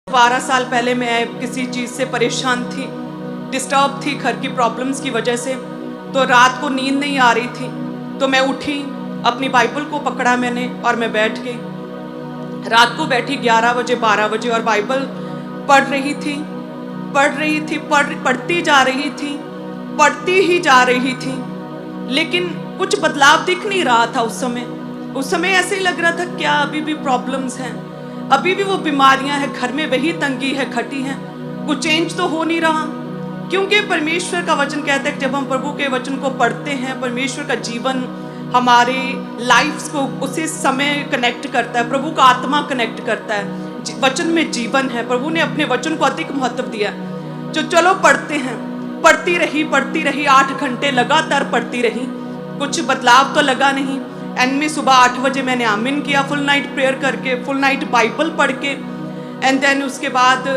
12 साल पहले मैं किसी चीज़ से परेशान थी, डिस्टर्ब थी घर की प्रॉब्लम्स की वजह से। तो रात को नींद नहीं आ रही थी, तो मैं उठी, अपनी बाइबल को पकड़ा मैंने और मैं बैठ गई। रात को बैठी 11 बजे 12 बजे और बाइबल पढ़ रही थी, पढ़ती जा रही थी, पढ़ती ही जा रही थी, लेकिन कुछ बदलाव दिख नहीं रहा था। उस समय ऐसे ही लग रहा था क्या अभी भी प्रॉब्लम्स हैं, अभी भी वो बीमारियां हैं, घर में वही तंगी है, खटी है, कुछ चेंज तो हो नहीं रहा। क्योंकि परमेश्वर का वचन कहता है कि जब हम प्रभु के वचन को पढ़ते हैं, परमेश्वर का जीवन हमारे लाइफ्स को उसी समय कनेक्ट करता है, प्रभु का आत्मा कनेक्ट करता है। वचन में जीवन है, प्रभु ने अपने वचन को अधिक महत्व दिया। जो चलो पढ़ते हैं, पढ़ती रही 8 घंटे लगातार पढ़ती रही, कुछ बदलाव तो लगा नहीं। एंड में सुबह 8 बजे मैंने आमीन किया, फुल नाइट प्रेयर करके, फुल नाइट बाइबल पढ़ के। एंड देन उसके बाद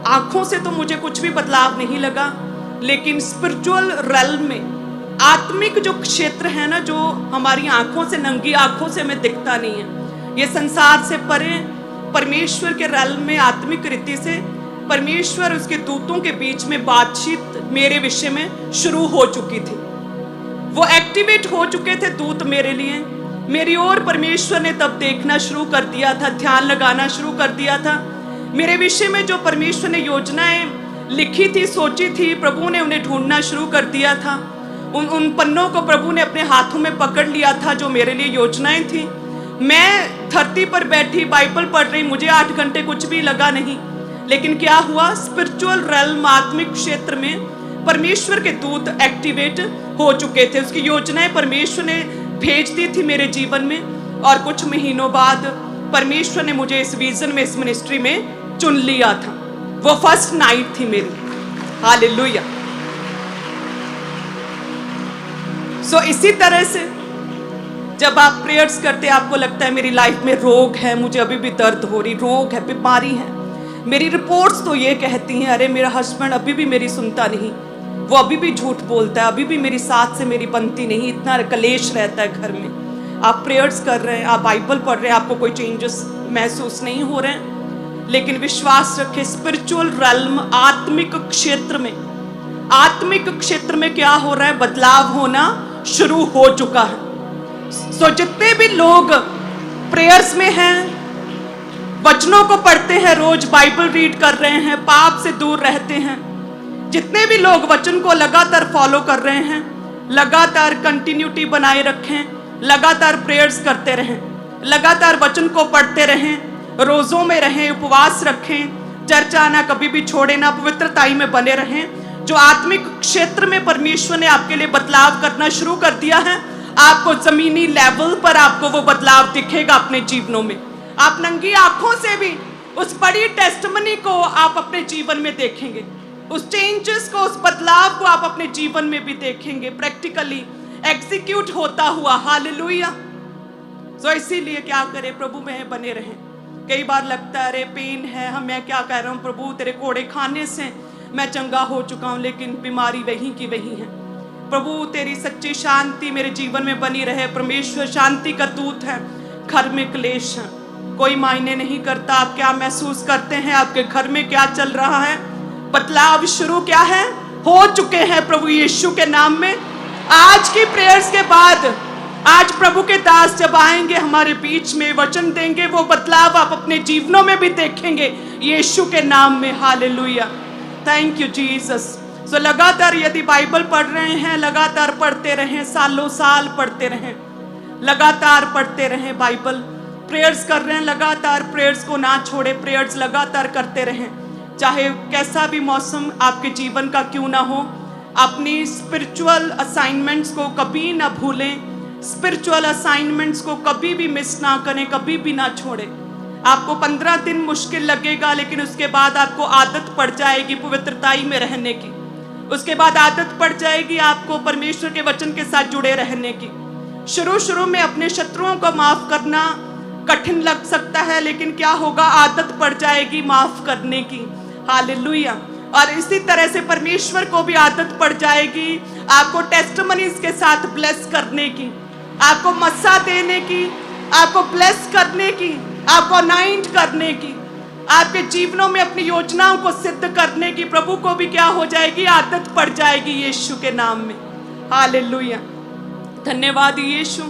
आँखों से तो मुझे कुछ भी बदलाव नहीं लगा, लेकिन स्पिरिचुअल रेल्म में, आत्मिक जो क्षेत्र है ना, जो हमारी आँखों से, नंगी आँखों से हमें दिखता नहीं है, ये संसार से परे परमेश्वर के रेल्म में आत्मिक रीति से परमेश्वर उसके दूतों के बीच में बातचीत मेरे विषय में शुरू हो चुकी थी। वो एक्टिवेट हो चुके थे दूत मेरे लिए, मेरी ओर परमेश्वर ने तब देखना शुरू कर दिया था, ध्यान लगाना शुरू कर दिया था। मेरे विषय में जो परमेश्वर ने योजनाएं लिखी थी, सोची थी, प्रभु ने उन्हें ढूंढना शुरू कर दिया था। उन पन्नों को प्रभु ने अपने हाथों में पकड़ लिया था, जो मेरे लिए योजनाएं थी। मैं धरती पर बैठी बाइबल पढ़ रही, मुझे 8 घंटे कुछ भी लगा नहीं, लेकिन क्या हुआ, स्पिरिचुअल रेल्म, आत्मिक क्षेत्र में परमेश्वर के दूत एक्टिवेट हो चुके थे। उसकी योजनाएं परमेश्वर ने भेज दी थी मेरे जीवन में, और कुछ महीनों बाद परमेश्वर ने मुझे इस विजन में, इस मिनिस्ट्री में चुन लिया था। वो फर्स्ट नाइट थी मेरी। हालेलुया। सो इसी तरह से जब आप प्रेयर्स करते, आपको लगता है मेरी लाइफ में रोग है, मुझे अभी भी दर्द हो रही, रोग है, बीमारी है, मेरी रिपोर्ट्स तो ये कहती हैं, अरे मेरा हस्बैंड अभी भी मेरी सुनता नहीं, वो अभी भी झूठ बोलता है, अभी भी मेरी साथ से मेरी बनती नहीं, इतना कलेश रहता है घर में। आप प्रेयर्स कर रहे हैं, आप बाइबल पढ़ रहे हैं, आपको कोई चेंजेस महसूस नहीं हो रहे हैं, लेकिन विश्वास रखें, स्पिरिचुअल रेल्म, आत्मिक क्षेत्र में क्या हो रहा है, बदलाव होना शुरू हो चुका है। सो जितने भी लोग प्रेयर्स में हैं, वचनों को पढ़ते हैं, रोज बाइबल रीड कर रहे हैं, पाप से दूर रहते हैं, जितने भी लोग वचन को लगातार फॉलो कर रहे हैं, लगातार कंटिन्यूटी बनाए रखें, लगातार प्रेयर्स करते रहें, लगातार वचन को पढ़ते रहें, रोजों में रहें, उपवास रखें, चर्च आना कभी भी छोड़े ना, पवित्रताई में बने रहें। जो आत्मिक क्षेत्र में परमेश्वर ने आपके लिए बदलाव करना शुरू कर दिया है, आपको जमीनी लेवल पर आपको वो बदलाव दिखेगा अपने जीवनों में। आप नंगी आंखों से भी उस बड़ी टेस्टमनी को आप अपने जीवन में देखेंगे, उस चेंजेस को, उस बदलाव को आप अपने जीवन में भी देखेंगे, प्रैक्टिकली एग्जीक्यूट होता हुआ। हालेलुया। तो इसीलिए क्या करें, प्रभु में बने रहें। कई बार लगता है अरे पेन है, मैं क्या कह रहा हूँ प्रभु, तेरे कोड़े खाने से मैं चंगा हो चुका हूँ, लेकिन बीमारी वही की वही है। प्रभु तेरी सच्ची शांति मेरे जीवन में बनी रहे। परमेश्वर शांति का दूत है। घर में क्लेश है, कोई मायने नहीं करता आप क्या महसूस करते हैं, आपके घर में क्या चल रहा है, बदलाव शुरू क्या है, हो चुके हैं प्रभु यीशु के नाम में। आज की प्रेयर्स के बाद, आज प्रभु के दास जब आएंगे हमारे बीच में, वचन देंगे, वो बदलाव आप अपने जीवनों में भी देखेंगे यीशु के नाम में। Hallelujah. Thank you Jesus. So लगातार यदि बाइबल पढ़ रहे हैं, लगातार पढ़ते रहें, सालों साल पढ़ते रहें, लगातार पढ़ते रहें बाइबल, प्रेयर्स कर रहे हैं, लगातार प्रेयर्स को ना छोड़े, प्रेयर्स लगातार करते रहें, चाहे कैसा भी मौसम आपके जीवन का क्यों ना हो। अपनी स्पिरिचुअल असाइनमेंट्स को कभी ना भूलें, स्पिरिचुअल असाइनमेंट्स को कभी भी मिस ना करें, कभी भी ना छोड़ें। आपको 15 दिन मुश्किल लगेगा, लेकिन उसके बाद आपको आदत पड़ जाएगी पवित्रताई में रहने की, उसके बाद आदत पड़ जाएगी आपको परमेश्वर के वचन के साथ जुड़े रहने की। शुरू में अपने शत्रुओं को माफ करना कठिन लग सकता है, लेकिन क्या होगा, आदत पड़ जाएगी माफ करने की। हालेलुया। और इसी तरह से परमेश्वर को भी आदत पड़ जाएगी आपको टेस्टिमनीज के साथ ब्लेस करने की, आपको मस्सा देने की, आपको ब्लेस करने की, आपको अनाइंट करने की, आपके जीवनों में अपनी योजनाओं को सिद्ध करने की प्रभु को भी क्या हो जाएगी, आदत पड़ जाएगी यीशु के नाम में। हालेलुया, धन्यवाद यीशु।